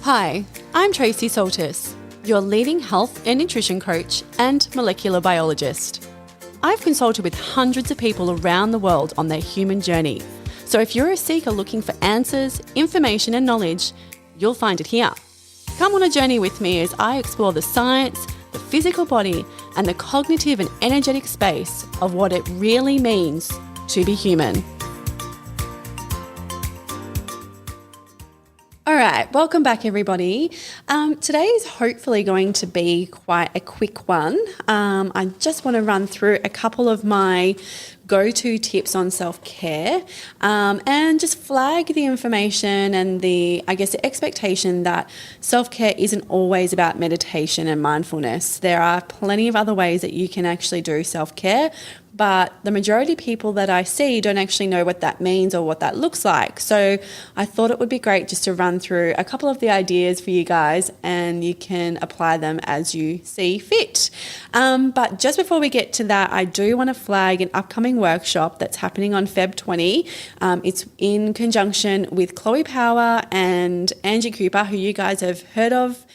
Hi, I'm Tracy Soltis, your leading health and nutrition coach and molecular biologist. I've consulted with hundreds of people around the world on their human journey. So if you're a seeker looking for answers, information and knowledge, you'll find it here. Come on a journey with me as I explore the science, the physical body, and the cognitive and energetic space of what it really means to be human. All right, welcome back everybody. Today is hopefully going to be quite a quick one. I just want to run through a couple of my go-to tips on self-care and just flag the information and the expectation that self-care isn't always about meditation and mindfulness. There are plenty of other ways that you can actually do self-care, but the majority of people that I see don't actually know what that means or what that looks like. So I thought it would be great just to run through a couple of the ideas for you guys and you can apply them as you see fit. But just before we get to that, I do want to flag an upcoming workshop that's happening on Feb 20. It's in conjunction with Chloe Power and Angie Cooper, who you guys have heard of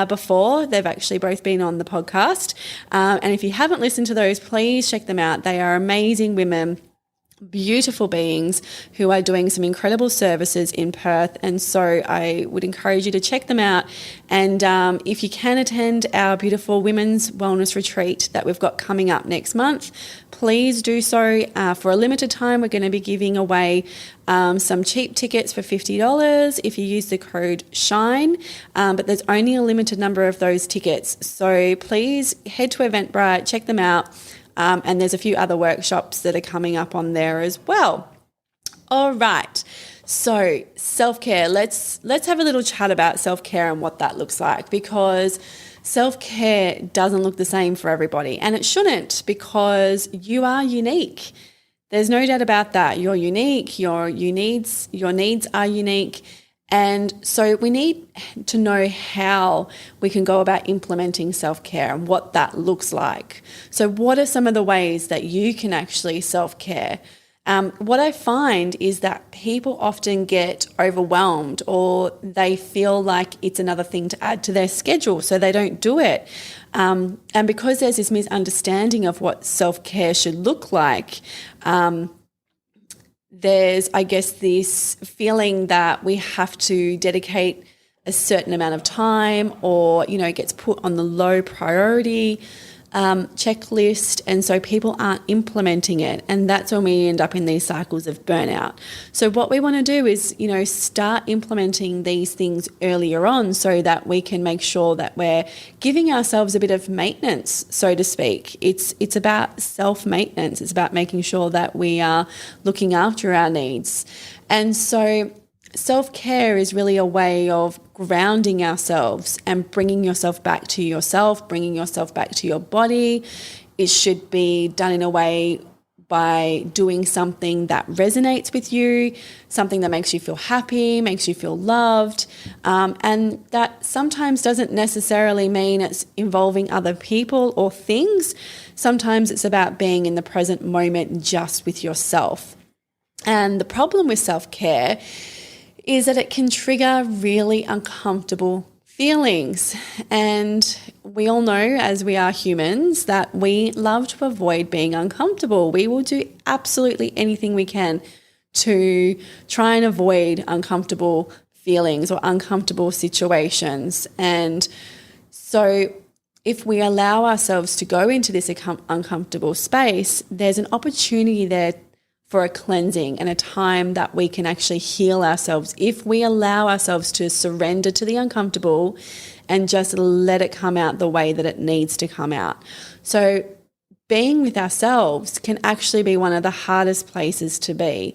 before. They've actually both been on the podcast. And if you haven't listened to those, please check them out. They are amazing women, beautiful beings who are doing some incredible services in Perth. And so I would encourage you to check them out. And if you can attend our beautiful women's wellness retreat that we've got coming up next month, please do so. For a limited time, we're going to be giving away some cheap tickets for $50 if you use the code SHINE, but there's only a limited number of those tickets. So please head to Eventbrite, check them out. And there's a few other workshops that are coming up on there as well. All right. So self-care, let's have a little chat about self-care and what that looks like, because self-care doesn't look the same for everybody, and it shouldn't, because you are unique. There's no doubt about that. You're unique. Your needs are unique. And so we need to know how we can go about implementing self-care and what that looks like. So what are some of the ways that you can actually self-care? What I find is that people often get overwhelmed, or they feel like it's another thing to add to their schedule, so they don't do it. And because there's this misunderstanding of what self-care should look like, there's, this feeling that we have to dedicate a certain amount of time, or, it gets put on the low priority checklist, and so people aren't implementing it, and that's when we end up in these cycles of burnout. So what we want to do is, start implementing these things earlier on, so that we can make sure that we're giving ourselves a bit of maintenance, so to speak. It's about self-maintenance. It's about making sure that we are looking after our needs. And so self-care is really a way of grounding ourselves and bringing yourself back to yourself, bringing yourself back to your body. It should be done in a way by doing something that resonates with you, something that makes you feel happy, makes you feel loved. And that sometimes doesn't necessarily mean it's involving other people or things. Sometimes it's about being in the present moment just with yourself. And the problem with self-care is that it can trigger really uncomfortable feelings. And we all know, as we are humans, that we love to avoid being uncomfortable. We will do absolutely anything we can to try and avoid uncomfortable feelings or uncomfortable situations. And so if we allow ourselves to go into this uncomfortable space, there's an opportunity there for a cleansing and a time that we can actually heal ourselves if we allow ourselves to surrender to the uncomfortable and just let it come out the way that it needs to come out. So being with ourselves can actually be one of the hardest places to be.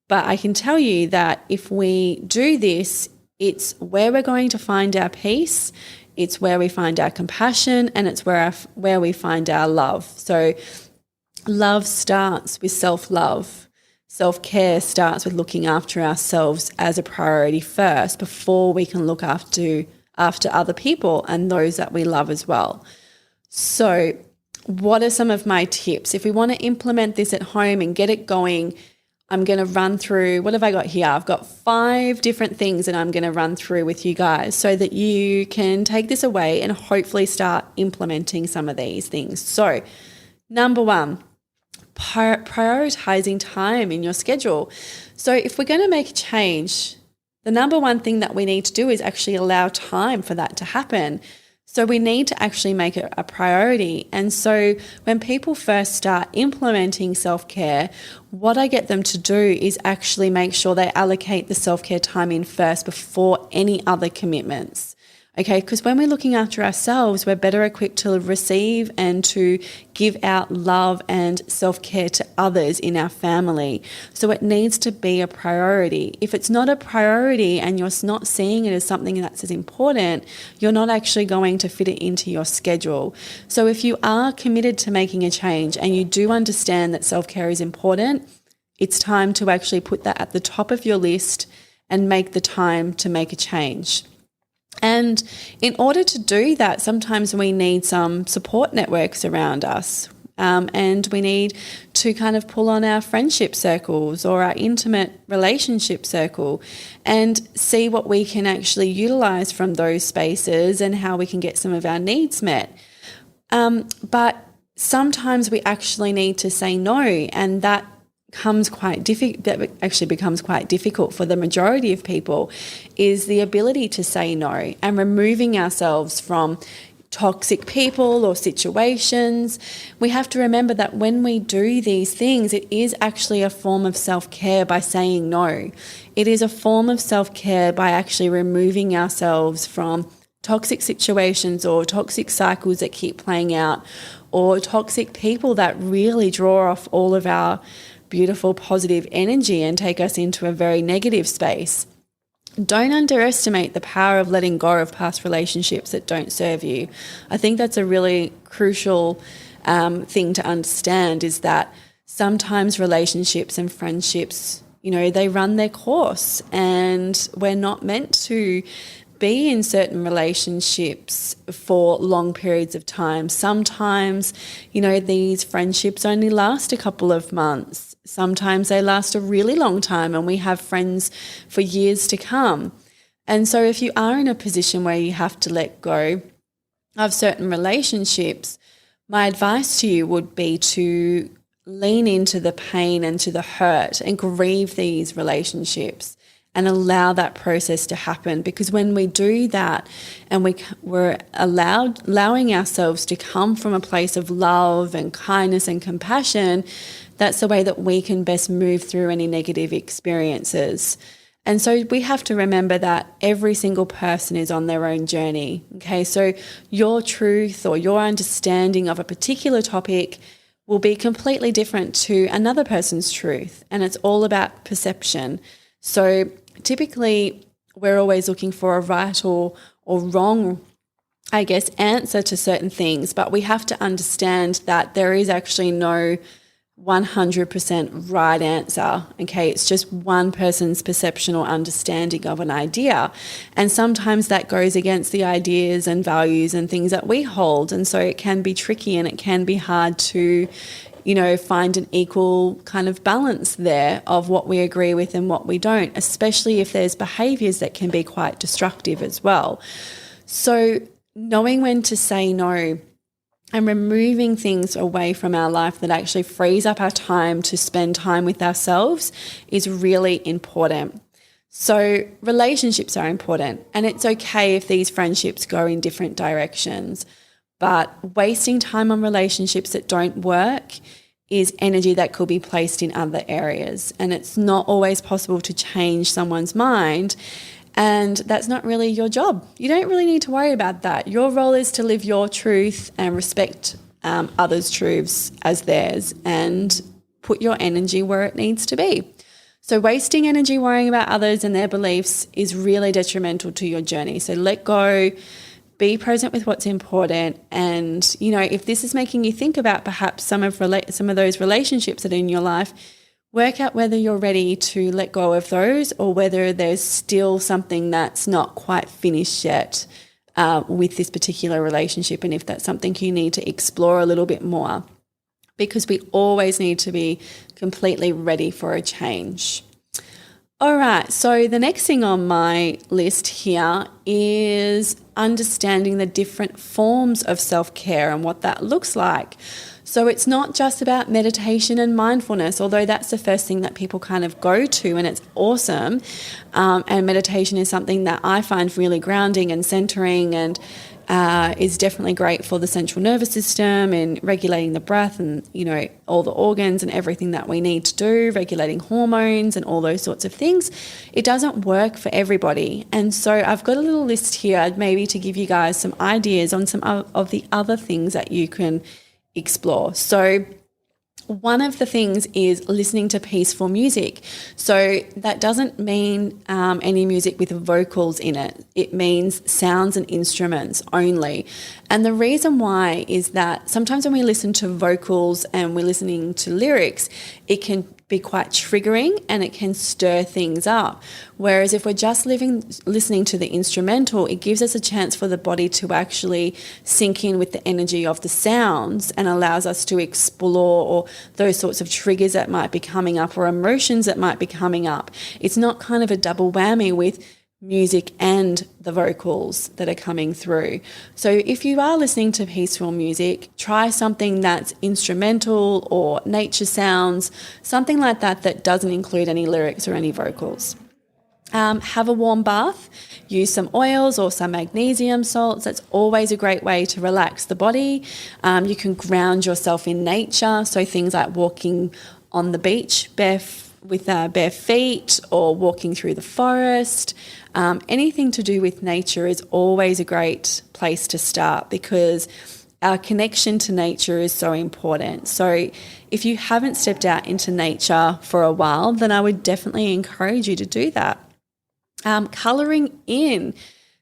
But I can tell you that if we do this, it's where we're going to find our peace, it's where we find our compassion, and it's where we find our love. So love starts with self-love. Self-care starts with looking after ourselves as a priority first before we can look after other people and those that we love as well. So what are some of my tips? If we want to implement this at home and get it going, I'm going to run through, what have I got here? I've got 5 different things that I'm going to run through with you guys so that you can take this away and hopefully start implementing some of these things. So, number 1, prioritizing time in your schedule. So if we're going to make a change, the number 1 thing that we need to do is actually allow time for that to happen. So we need to actually make it a priority. And so when people first start implementing self-care, what I get them to do is actually make sure they allocate the self-care time in first before any other commitments. Okay, because when we're looking after ourselves, we're better equipped to receive and to give out love and self-care to others in our family. So it needs to be a priority. If it's not a priority and you're not seeing it as something that's as important, you're not actually going to fit it into your schedule. So if you are committed to making a change and you do understand that self-care is important, it's time to actually put that at the top of your list and make the time to make a change. And in order to do that, sometimes we need some support networks around us. And we need to kind of pull on our friendship circles or our intimate relationship circle and see what we can actually utilize from those spaces and how we can get some of our needs met. But sometimes we actually need to say no, and that becomes quite difficult for the majority of people, is the ability to say no and removing ourselves from toxic people or situations. We have to remember that when we do these things, it is actually a form of self-care by saying no. It is a form of self-care by actually removing ourselves from toxic situations or toxic cycles that keep playing out, or toxic people that really draw off all of our beautiful positive energy and take us into a very negative space. Don't underestimate the power of letting go of past relationships that don't serve you. I think that's a really crucial thing to understand, is that sometimes relationships and friendships, they run their course, and we're not meant to be in certain relationships for long periods of time. Sometimes, these friendships only last a couple of months. Sometimes they last a really long time, and we have friends for years to come. And so if you are in a position where you have to let go of certain relationships, my advice to you would be to lean into the pain and to the hurt and grieve these relationships and allow that process to happen. Because when we do that and we're allowing ourselves to come from a place of love and kindness and compassion, that's the way that we can best move through any negative experiences. And so we have to remember that every single person is on their own journey. Okay, so your truth or your understanding of a particular topic will be completely different to another person's truth. And it's all about perception. So typically we're always looking for a right or wrong, answer to certain things. But we have to understand that there is actually no 100% right answer. Okay, it's just one person's perception or understanding of an idea. And sometimes that goes against the ideas and values and things that we hold. And so it can be tricky and it can be hard to, find an equal kind of balance there of what we agree with and what we don't, especially if there's behaviors that can be quite destructive as well. So knowing when to say no and removing things away from our life that actually frees up our time to spend time with ourselves is really important. So relationships are important, and it's okay if these friendships go in different directions, but wasting time on relationships that don't work is energy that could be placed in other areas, and it's not always possible to change someone's mind. And that's not really your job. You don't really need to worry about that. Your role is to live your truth and respect others' truths as theirs and put your energy where it needs to be. So wasting energy worrying about others and their beliefs is really detrimental to your journey. So let go, be present with what's important. And, if this is making you think about perhaps some of those relationships that are in your life, work out whether you're ready to let go of those or whether there's still something that's not quite finished yet with this particular relationship, and if that's something you need to explore a little bit more. because we always need to be completely ready for a change. All right, so the next thing on my list here is understanding the different forms of self-care and what that looks like. So it's not just about meditation and mindfulness, although that's the first thing that people kind of go to, and it's awesome. And meditation is something that I find really grounding and centering, and is definitely great for the central nervous system and regulating the breath and, you know, all the organs and everything that we need to do, regulating hormones and all those sorts of things. It doesn't work for everybody. And so I've got a little list here maybe to give you guys some ideas on some of the other things that you can explore. So one of the things is listening to peaceful music. So that doesn't mean any music with vocals in it. It means sounds and instruments only. And the reason why is that sometimes when we listen to vocals and we're listening to lyrics, it can be quite triggering and it can stir things up. Whereas if we're just listening to the instrumental, it gives us a chance for the body to actually sink in with the energy of the sounds and allows us to explore those sorts of triggers that might be coming up or emotions that might be coming up. It's not kind of a double whammy with music and the vocals that are coming through. So if you are listening to peaceful music, try something that's instrumental or nature sounds, something like that that doesn't include any lyrics or any vocals. Have a warm bath, use some oils or some magnesium salts. That's always a great way to relax the body. You can ground yourself in nature, so things like walking on the beach with bare feet or walking through the forest. Anything to do with nature is always a great place to start because our connection to nature is so important. So if you haven't stepped out into nature for a while, then I would definitely encourage you to do that. Colouring in.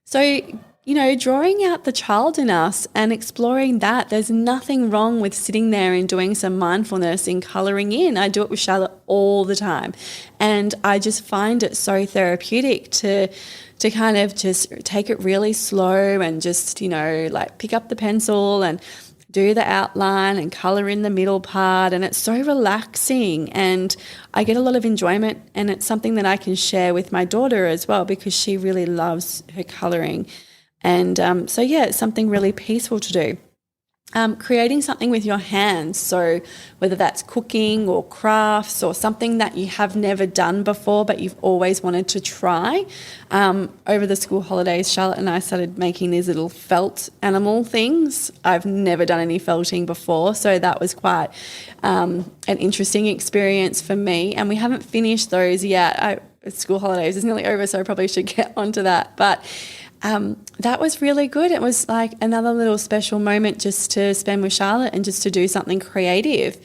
So, you know, drawing out the child in us and exploring that. There's nothing wrong with sitting there and doing some mindfulness in colouring in. I do it with Charlotte all the time. And I just find it so therapeutic to kind of just take it really slow and just, you know, like pick up the pencil and do the outline and colour in the middle part, and it's so relaxing and I get a lot of enjoyment, and it's something that I can share with my daughter as well because she really loves her colouring. And so it's something really peaceful to do. Creating something with your hands, so whether that's cooking or crafts or something that you have never done before but you've always wanted to try. Over the school holidays, Charlotte and I started making these little felt animal things. I've never done any felting before, so that was quite an interesting experience for me, and we haven't finished those yet. School holidays is nearly over, so I probably should get onto that, but that was really good. It was like another little special moment just to spend with Charlotte and just to do something creative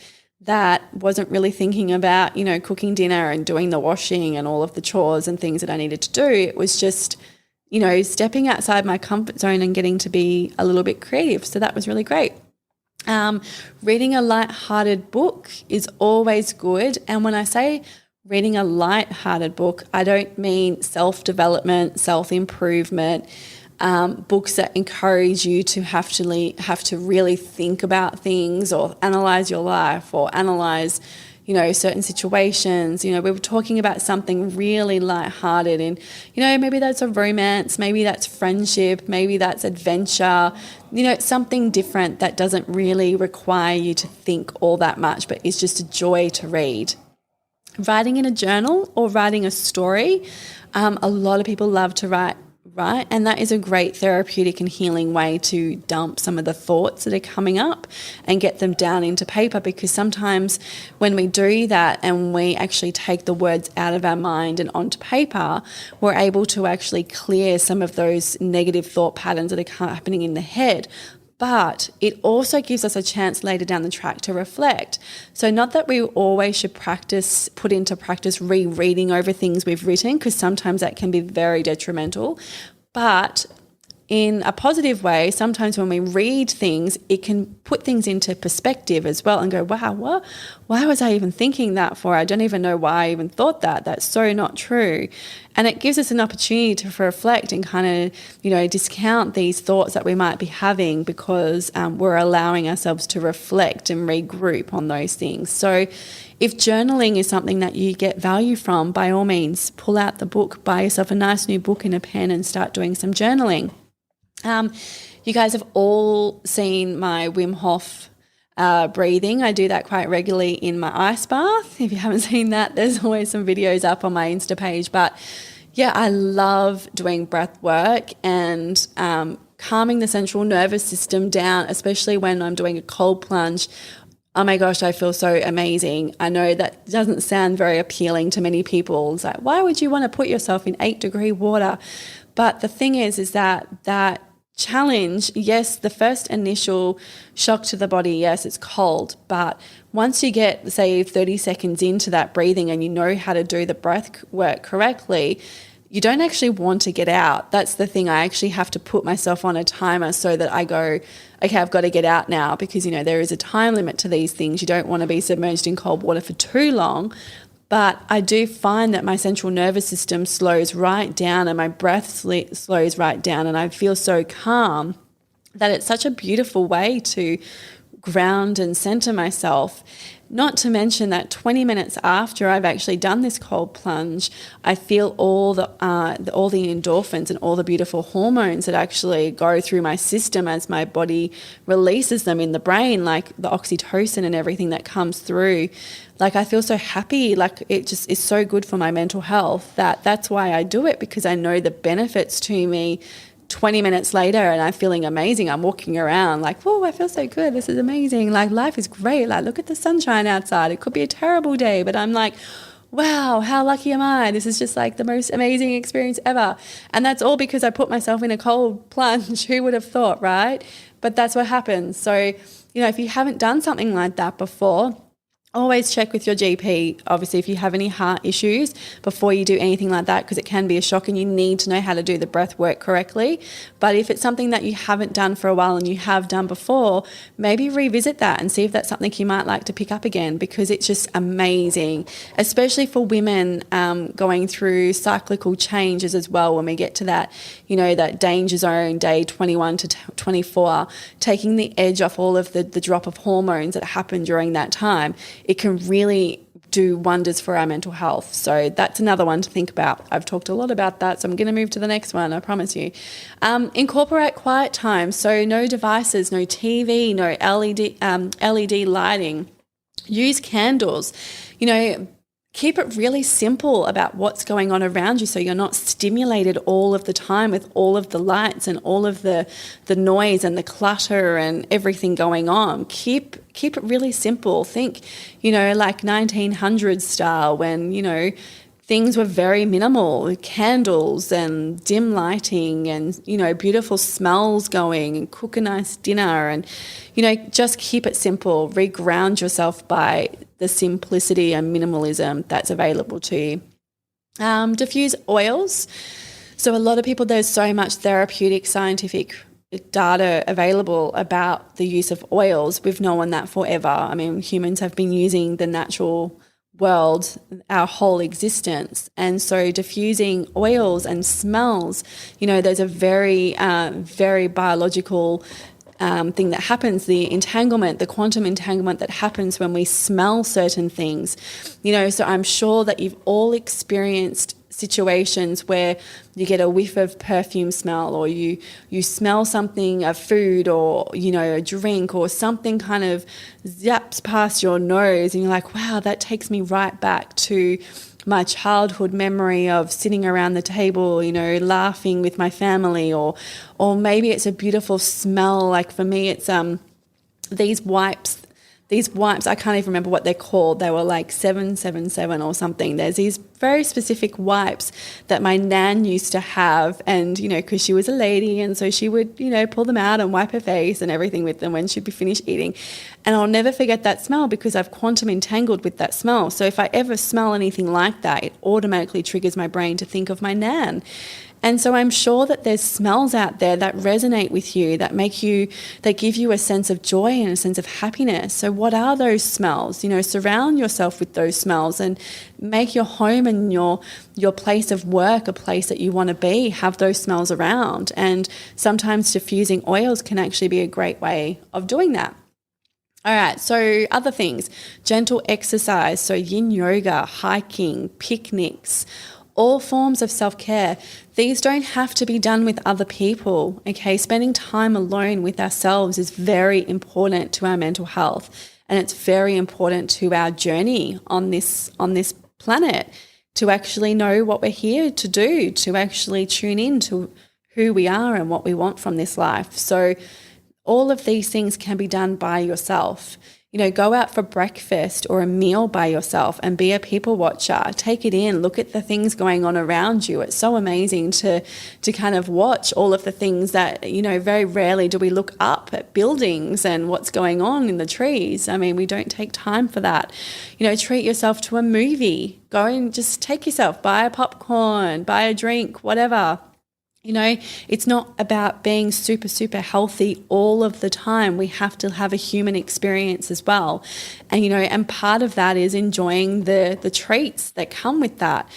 that wasn't really thinking about, you know, cooking dinner and doing the washing and all of the chores and things that I needed to do. It was just, you know, stepping outside my comfort zone and getting to be a little bit creative. So that was really great. Reading a light-hearted book is always good. And when I say reading a light-hearted book, I don't mean self-development, self-improvement, books that encourage you to have to really think about things or analyze your life or analyze, you know, certain situations. You know, we were talking about something really light-hearted, and, you know, maybe that's a romance, maybe that's friendship, maybe that's adventure, you know, something different that doesn't really require you to think all that much, but is just a joy to read. Writing in a journal or writing a story. A lot of people love to write, and that is a great therapeutic and healing way to dump some of the thoughts that are coming up and get them down into paper, because sometimes when we do that and we actually take the words out of our mind and onto paper, we're able to actually clear some of those negative thought patterns that are happening in the head. But it also gives us a chance later down the track to reflect. So not that we always should put into practice rereading over things we've written, because sometimes that can be very detrimental. But in a positive way, sometimes when we read things, it can put things into perspective as well and go, wow, why was I even thinking that for? I don't even know why I even thought that. That's so not true. And it gives us an opportunity to reflect and kind of, discount these thoughts that we might be having because we're allowing ourselves to reflect and regroup on those things. So if journaling is something that you get value from, by all means, pull out the book, buy yourself a nice new book and a pen and start doing some journaling. You guys have all seen my Wim Hof breathing. I do that quite regularly in my ice bath. If you haven't seen that, there's always some videos up on my Insta page. But yeah, I love doing breath work and calming the central nervous system down, especially when I'm doing a cold plunge. Oh my gosh, I feel so amazing. I know that doesn't sound very appealing to many people. It's like, why would you want to put yourself in 8-degree water? But the thing is that challenge, yes, the first initial shock to the body, yes, it's cold. But once you get, say, 30 seconds into that breathing and you know how to do the breath work correctly, you don't actually want to get out. That's the thing. I actually have to put myself on a timer so that I go, okay, I've got to get out now because, there is a time limit to these things. You don't want to be submerged in cold water for too long. But I do find that my central nervous system slows right down and my breath slows right down and I feel so calm that it's such a beautiful way to ground and center myself. Not to mention that 20 minutes after I've actually done this cold plunge, I feel all the endorphins and all the beautiful hormones that actually go through my system as my body releases them in the brain, like the oxytocin and everything that comes through. Like I feel so happy, like it just is so good for my mental health that's why I do it, because I know the benefits to me 20 minutes later and I'm feeling amazing. I'm walking around like, whoa, I feel so good. This is amazing. Like life is great. Like look at the sunshine outside. It could be a terrible day, but I'm like, wow, how lucky am I? This is just like the most amazing experience ever. And that's all because I put myself in a cold plunge. Who would have thought, right? But that's what happens. So, if you haven't done something like that before, always check with your GP, obviously, if you have any heart issues before you do anything like that, because it can be a shock and you need to know how to do the breath work correctly. But if it's something that you haven't done for a while and you have done before, maybe revisit that and see if that's something you might like to pick up again, because it's just amazing, especially for women going through cyclical changes as well. When we get to that, that danger zone, day 21 to 24, taking the edge off all of the drop of hormones that happen during that time, it can really do wonders for our mental health. So that's another one to think about. I've talked a lot about that, so I'm going to move to the next one, I promise you. Incorporate quiet time. So no devices, no TV, no LED lighting. Use candles. Keep it really simple about what's going on around you so you're not stimulated all of the time with all of the lights and all of the noise and the clutter and everything going on. Keep it really simple. Think, like 1900s style when, things were very minimal, candles and dim lighting and, beautiful smells going, and cook a nice dinner and, just keep it simple. Reground yourself by the simplicity and minimalism that's available to you. Diffuse oils. So a lot of people, there's so much therapeutic scientific data available about the use of oils. We've known that forever. I mean, humans have been using the natural world our whole existence, and so diffusing oils and smells, there's a very very biological thing that happens, the quantum entanglement that happens when we smell certain things, so I'm sure that you've all experienced situations where you get a whiff of perfume smell, or you smell something, a food or a drink or something kind of zaps past your nose and you're like, wow, that takes me right back to my childhood memory of sitting around the table, laughing with my family, or maybe it's a beautiful smell. Like for me, it's these wipes, I can't even remember what they're called. They were like 777 or something. There's these very specific wipes that my nan used to have, and, because she was a lady, and so she would, pull them out and wipe her face and everything with them when she'd be finished eating. And I'll never forget that smell because I've quantum entangled with that smell. So if I ever smell anything like that, it automatically triggers my brain to think of my nan. And so I'm sure that there's smells out there that resonate with you, that give you a sense of joy and a sense of happiness. So what are those smells? Surround yourself with those smells and make your home and your place of work a place that you want to be. Have those smells around. And sometimes diffusing oils can actually be a great way of doing that. All right, so other things, gentle exercise, so yin yoga, hiking, picnics, all forms of self-care. These don't have to be done with other people, okay? Spending time alone with ourselves is very important to our mental health, and it's very important to our journey on this planet, to actually know what we're here to do, to actually tune in to who we are and what we want from this life. So all of these things can be done by yourself. Go out for breakfast or a meal by yourself and be a people watcher. Take it in, look at the things going on around you. It's so amazing to kind of watch all of the things that, very rarely do we look up at buildings and what's going on in the trees. I mean, we don't take time for that. Treat yourself to a movie. Go and just take yourself, buy a popcorn, buy a drink, whatever. It's not about being super, super healthy all of the time. We have to have a human experience as well. And part of that is enjoying the treats that come with that,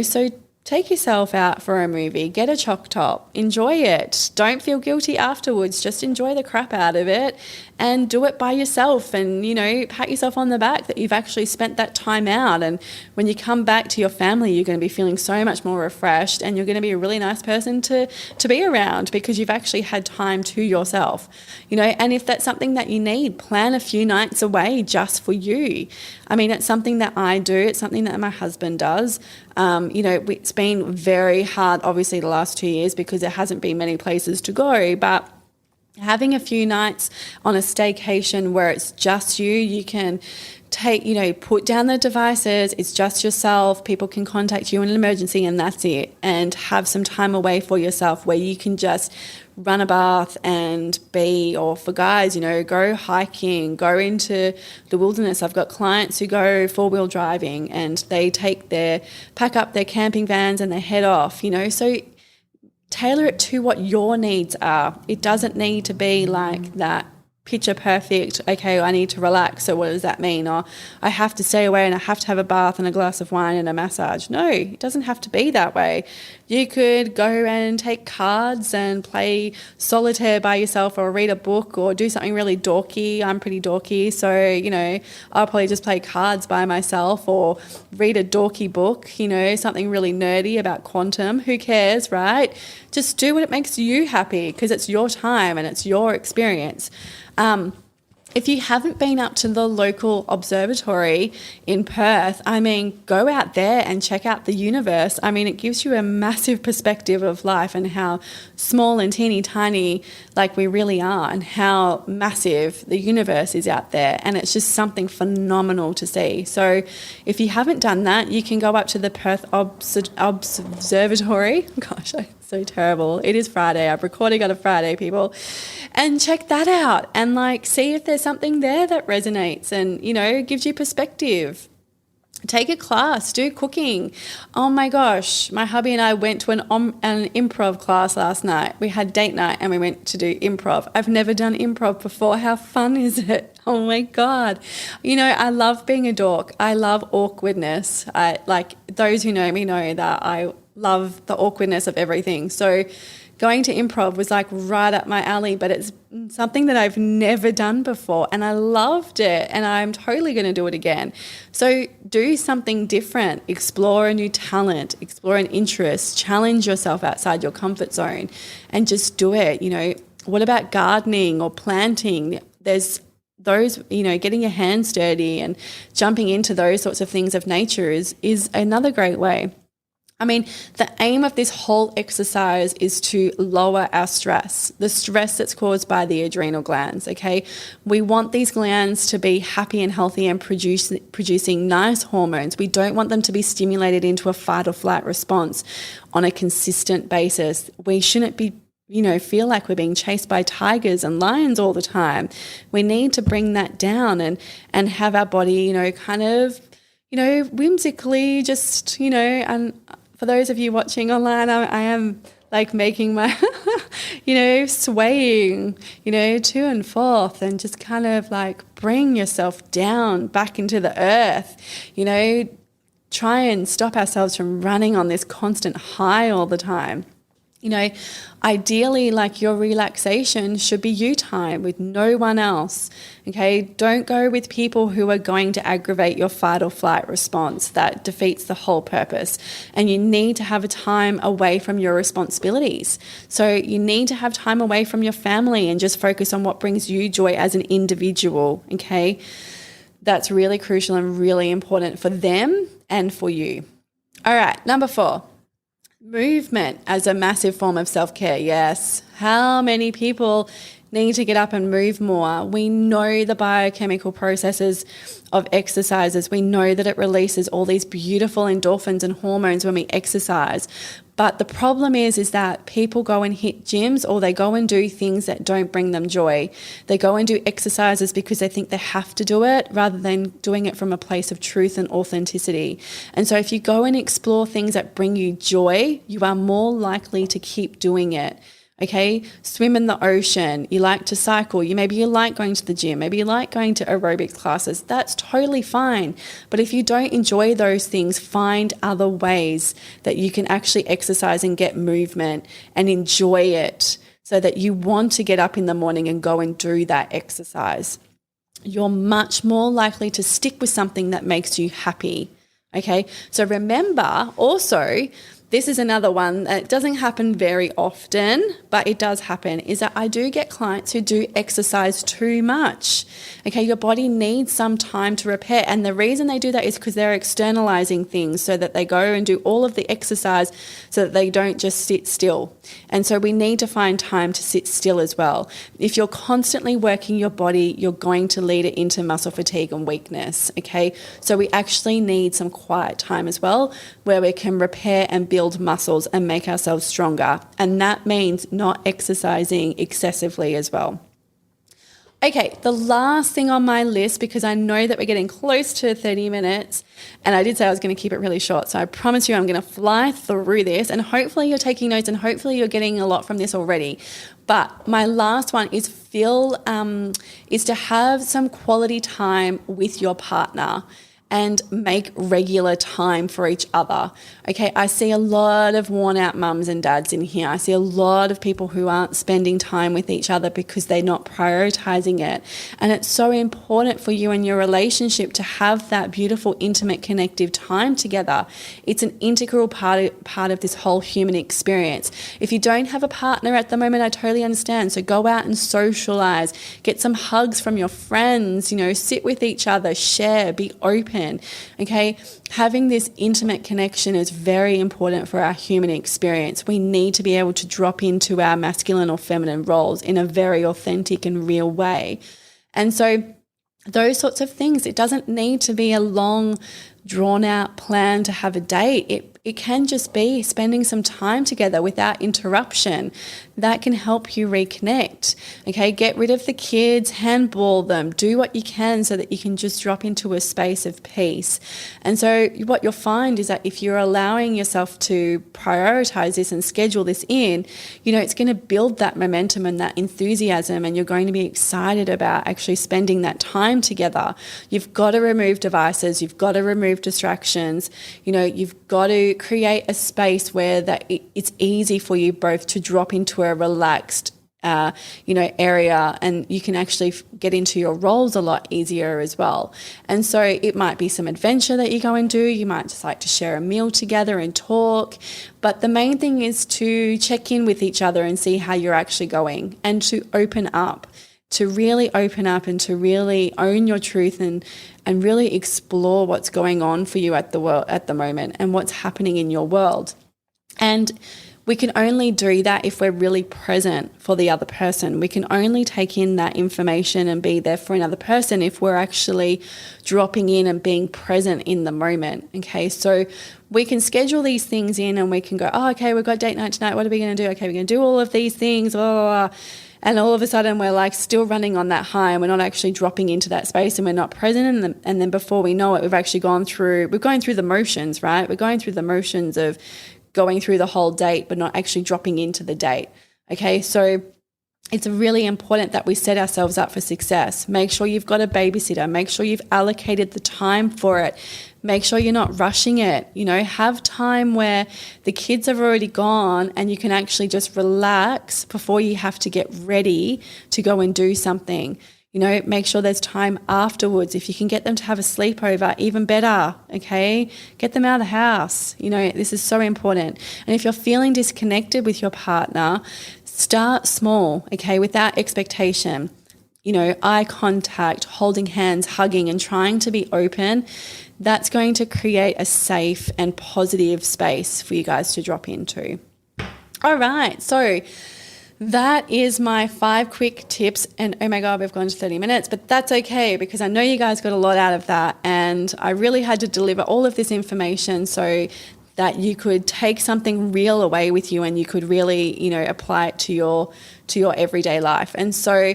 so take yourself out for a movie, get a choc top, enjoy it. Don't feel guilty afterwards. Just enjoy the crap out of it and do it by yourself and, pat yourself on the back that you've actually spent that time out. And when you come back to your family, you're going to be feeling so much more refreshed and you're going to be a really nice person to be around because you've actually had time to yourself, and if that's something that you need, plan a few nights away just for you. I mean, it's something that I do. It's something that my husband does. It's been very hard, obviously, the last 2 years because there hasn't been many places to go, but having a few nights on a staycation where it's just you can put down the devices, it's just yourself, people can contact you in an emergency and that's it, and have some time away for yourself where you can just run a bath and or for guys, go hiking, go into the wilderness. I've got clients who go 4-wheel driving and they pack up their camping vans and they head off, so tailor it to what your needs are. It doesn't need to be like that picture perfect, okay, I need to relax, so what does that mean? Or I have to stay away and I have to have a bath and a glass of wine and a massage. No, it doesn't have to be that way. You could go and take cards and play solitaire by yourself or read a book or do something really dorky. I'm pretty dorky, so, I'll probably just play cards by myself or read a dorky book, something really nerdy about quantum. Who cares, right? Just do what makes you happy because it's your time and it's your experience. If you haven't been up to the local observatory in Perth, go out there and check out the universe. It gives you a massive perspective of life and how small and teeny tiny we really are and how massive the universe is out there. And it's just something phenomenal to see. So if you haven't done that, you can go up to the Perth Observatory. Gosh, I'm so terrible. It is Friday. I'm recording on a Friday, people. And check that out and see if there's something there that resonates and, gives you perspective. Take a class, do cooking. Oh my gosh, my hubby and I went to an improv class last night. We had date night and we went to do improv. I've never done improv before. How fun is it? Oh my God. I love being a dork. I love awkwardness. Those who know me know that I love the awkwardness of everything. So going to improv was right up my alley, but it's something that I've never done before and I loved it and I'm totally going to do it again. So do something different, explore a new talent, explore an interest, challenge yourself outside your comfort zone and just do it. What about gardening or planting? There's those, getting your hands dirty and jumping into those sorts of things of nature is another great way. The aim of this whole exercise is to lower our stress, the stress that's caused by the adrenal glands, okay? We want these glands to be happy and healthy and producing nice hormones. We don't want them to be stimulated into a fight or flight response on a consistent basis. We shouldn't be feel like we're being chased by tigers and lions all the time. We need to bring that down and have our body, kind of, whimsically just, and for those of you watching online, I am like making my, swaying, to and forth, and just kind of like bring yourself down back into the earth, try and stop ourselves from running on this constant high all the time. Ideally, like your relaxation should be you time with no one else. Okay. Don't go with people who are going to aggravate your fight or flight response. That defeats the whole purpose. And you need to have a time away from your responsibilities. So you need to have time away from your family and just focus on what brings you joy as an individual. Okay. That's really crucial and really important for them and for you. All right. Number 4. Movement as a massive form of self-care. Yes. How many people need to get up and move more? We know the biochemical processes of exercises. We know that it releases all these beautiful endorphins and hormones when we exercise. But the problem is that people go and hit gyms, or they go and do things that don't bring them joy. They go and do exercises because they think they have to do it rather than doing it from a place of truth and authenticity. And so if you go and explore things that bring you joy, you are more likely to keep doing it. Okay, swim in the ocean, you like to cycle, maybe you like going to the gym, maybe you like going to aerobics classes. That's totally fine. But if you don't enjoy those things, find other ways that you can actually exercise and get movement and enjoy it so that you want to get up in the morning and go and do that exercise. You're much more likely to stick with something that makes you happy. Okay, so remember also, this is another one that doesn't happen very often, but it does happen, is that I do get clients who do exercise too much. Okay, your body needs some time to repair. And the reason they do that is because they're externalizing things, so that they go and do all of the exercise so that they don't just sit still. And so we need to find time to sit still as well. If you're constantly working your body, you're going to lead it into muscle fatigue and weakness. Okay, so we actually need some quiet time as well, where we can repair and build muscles and make ourselves stronger. And that means not exercising excessively as well. Okay, the last thing on my list, because I know that we're getting close to 30 minutes, and I did say I was going to keep it really short, so I promise you I'm going to fly through this, and hopefully you're taking notes and hopefully you're getting a lot from this already. But my last one is to have some quality time with your partner and make regular time for each other. Okay, I see a lot of worn out mums and dads in here. I see a lot of people who aren't spending time with each other because they're not prioritizing it. And it's so important for you and your relationship to have that beautiful, intimate, connective time together. It's an integral part of this whole human experience. If you don't have a partner at the moment, I totally understand. So go out and socialize, get some hugs from your friends, sit with each other, share, be open. Okay, having this intimate connection is very important for our human experience. We need to be able to drop into our masculine or feminine roles in a very authentic and real way. And so those sorts of things, it doesn't need to be a long, drawn out plan to have a date. It can just be spending some time together without interruption. That can help you reconnect. Okay, get rid of the kids, handball them, do what you can so that you can just drop into a space of peace. And so what you'll find is that if you're allowing yourself to prioritize this and schedule this in, it's going to build that momentum and that enthusiasm, and you're going to be excited about actually spending that time together. You've got to remove devices, you've got to remove distractions, you've got to create a space where it's easy for you both to drop into a relaxed area, and you can actually get into your roles a lot easier as well. And so it might be some adventure that you go and do. You might just like to share a meal together and talk. But the main thing is to check in with each other and see how you're actually going, and to open up, to really open up and to really own your truth and really explore what's going on for you at the moment and what's happening in your world. And we can only do that if we're really present for the other person. We can only take in that information and be there for another person if we're actually dropping in and being present in the moment. Okay, so we can schedule these things in and we can go, oh, okay, we've got date night tonight. What are we going to do? Okay, we're going to do all of these things. Blah, blah, blah. And all of a sudden we're like still running on that high and we're not actually dropping into that space and we're not present. And then before we know it, we're going through the motions, right? We're going through the motions of going through the whole date, but not actually dropping into the date. Okay. So it's really important that we set ourselves up for success. Make sure you've got a babysitter. Make sure you've allocated the time for it. Make sure you're not rushing it. Have time where the kids have already gone and you can actually just relax before you have to get ready to go and do something. Make sure there's time afterwards. If you can get them to have a sleepover, even better, okay? Get them out of the house. This is so important. And if you're feeling disconnected with your partner, start small, okay, without expectation. Eye contact, holding hands, hugging, and trying to be open. That's going to create a safe and positive space for you guys to drop into. All right, so that is my 5 quick tips. And oh my God, we've gone to 30 minutes, but that's okay because I know you guys got a lot out of that. And I really had to deliver all of this information so that you could take something real away with you and you could really, apply it to your everyday life. And so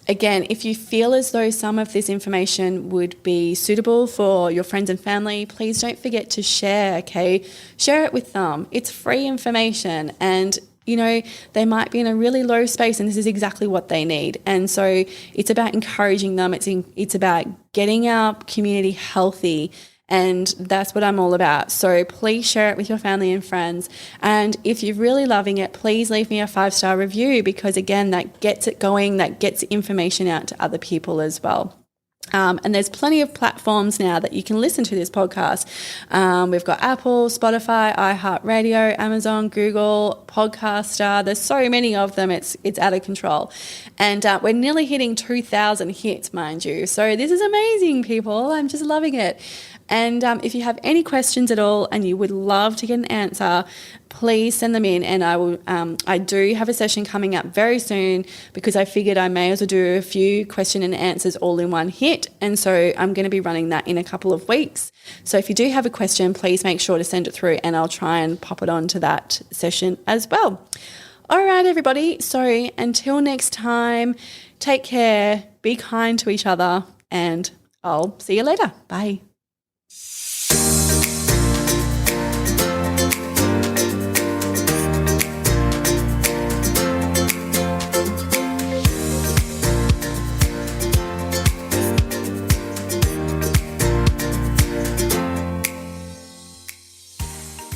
again, if you feel as though some of this information would be suitable for your friends and family, please don't forget to share, okay? Share it with them. It's free information and they might be in a really low space and this is exactly what they need. And so it's about encouraging them. It's about getting our community healthy. And that's what I'm all about. So please share it with your family and friends. And if you're really loving it, please leave me a 5-star review because, again, that gets it going, that gets information out to other people as well. And there's plenty of platforms now that you can listen to this podcast. We've got Apple, Spotify, iHeartRadio, Amazon, Google, Podcaster. There's so many of them. It's out of control. And we're nearly hitting 2,000 hits, mind you. So this is amazing, people. I'm just loving it. And if you have any questions at all and you would love to get an answer, please send them in and I will. I do have a session coming up very soon because I figured I may as well do a few question and answers all in one hit. And so I'm going to be running that in a couple of weeks. So if you do have a question, please make sure to send it through and I'll try and pop it on to that session as well. All right, everybody. So until next time, take care, be kind to each other, and I'll see you later. Bye.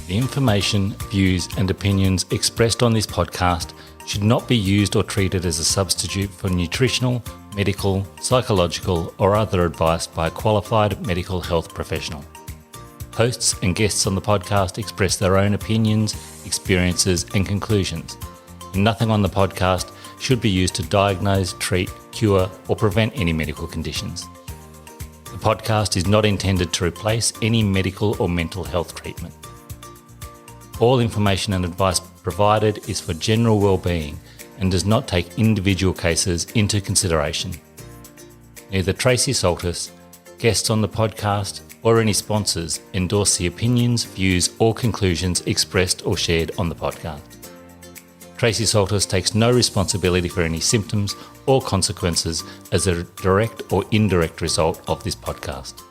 The information, views and opinions expressed on this podcast should not be used or treated as a substitute for nutritional, medical, psychological or other advice by a qualified medical health professional. Hosts and guests on the podcast express their own opinions, experiences and conclusions. And nothing on the podcast should be used to diagnose, treat, cure or prevent any medical conditions. The podcast is not intended to replace any medical or mental health treatment. All information and advice provided is for general well-being and does not take individual cases into consideration. Neither Tracy Saltis, guests on the podcast, or any sponsors endorse the opinions, views or conclusions expressed or shared on the podcast. Tracy Saltis takes no responsibility for any symptoms or consequences as a direct or indirect result of this podcast.